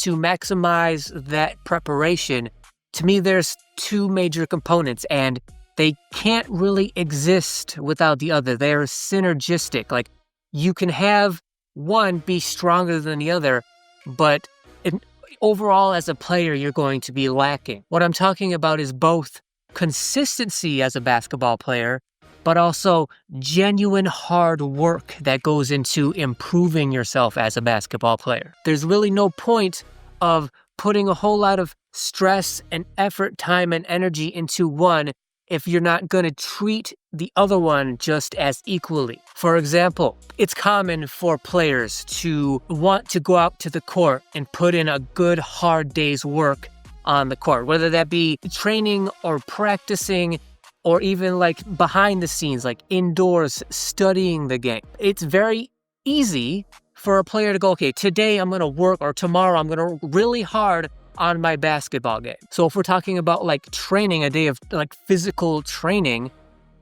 to maximize that preparation, to me, there's two major components, and they can't really exist without the other. They're synergistic. Like, you can have one be stronger than the other, but overall as a player, you're going to be lacking. What I'm talking about is both consistency as a basketball player, but also genuine hard work that goes into improving yourself as a basketball player. There's really no point of putting a whole lot of stress and effort, time, and energy into one if you're not going to treat the other one just as equally. For example, it's common for players to want to go out to the court and put in a good hard day's work on the court, whether that be training or practicing, or even like behind the scenes, like indoors studying the game. It's very easy for a player to go, okay, today I'm going to work, or tomorrow I'm going to work really hard on my basketball game. So if we're talking about like training, a day of like physical training,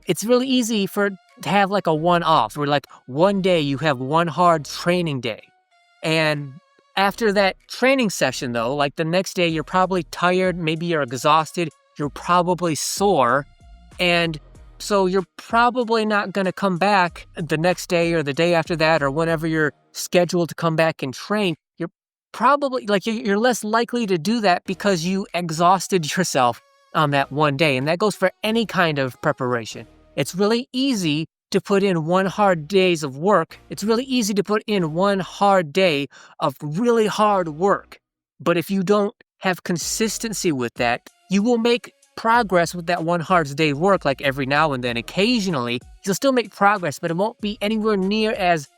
it's really easy to have like a one-off, where like one day you have one hard training day. And after that training session though, like the next day you're probably tired, maybe you're exhausted, you're probably sore. And so you're probably not going to come back the next day or the day after that, or whenever you're scheduled to come back and train. You're probably like, you're less likely to do that because you exhausted yourself on that one day. And that goes for any kind of preparation. It's really easy to put in one hard days of work. It's really easy to put in one hard day of really hard work. But if you don't have consistency with that, you will make progress with that one hard day of work, like every now and then. Occasionally, you'll still make progress, but it won't be anywhere near as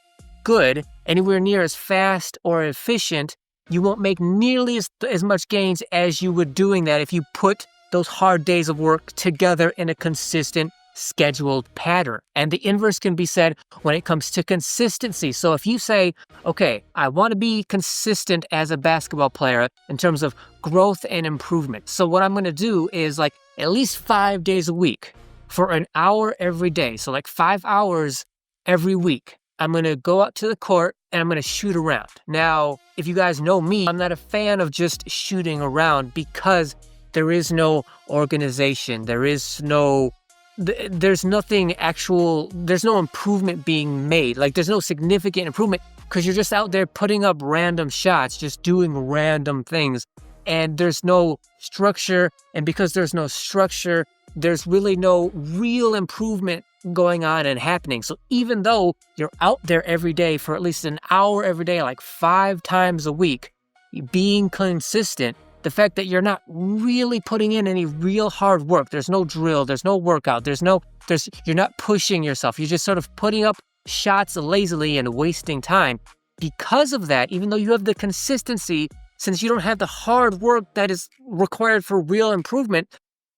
good, anywhere near as fast or efficient. You won't make nearly as much gains as you would doing that if you put those hard days of work together in a consistent, scheduled pattern. And the inverse can be said when it comes to consistency. So if you say, okay, I want to be consistent as a basketball player in terms of growth and improvement. So what I'm going to do is like at least 5 days a week for an hour every day. So like 5 hours every week. I'm going to go out to the court and I'm going to shoot around. Now, if you guys know me, I'm not a fan of just shooting around because there is no organization. There's no improvement being made. Like, there's no significant improvement because you're just out there putting up random shots, just doing random things. And there's no structure. And because there's no structure, there's really no real improvement going on and happening. So even though you're out there every day for at least an hour every day, like 5 times a week, being consistent, the fact that you're not really putting in any real hard work, there's no drill, there's no workout, you're not pushing yourself. You're just sort of putting up shots lazily and wasting time. Because of that, even though you have the consistency, since you don't have the hard work that is required for real improvement,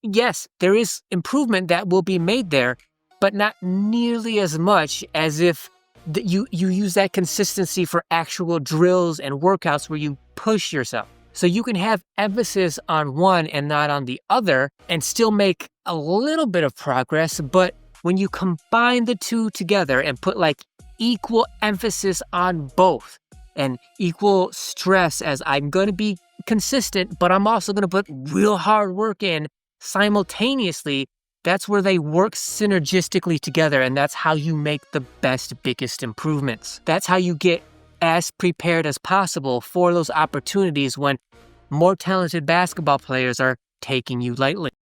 yes, there is improvement that will be made there, but not nearly as much as if you use that consistency for actual drills and workouts where you push yourself. So you can have emphasis on one and not on the other and still make a little bit of progress. But when you combine the two together and put like equal emphasis on both and equal stress, as I'm going to be consistent, but I'm also going to put real hard work in simultaneously, that's where they work synergistically together. And that's how you make the best, biggest improvements. That's how you get as prepared as possible for those opportunities when more talented basketball players are taking you lightly.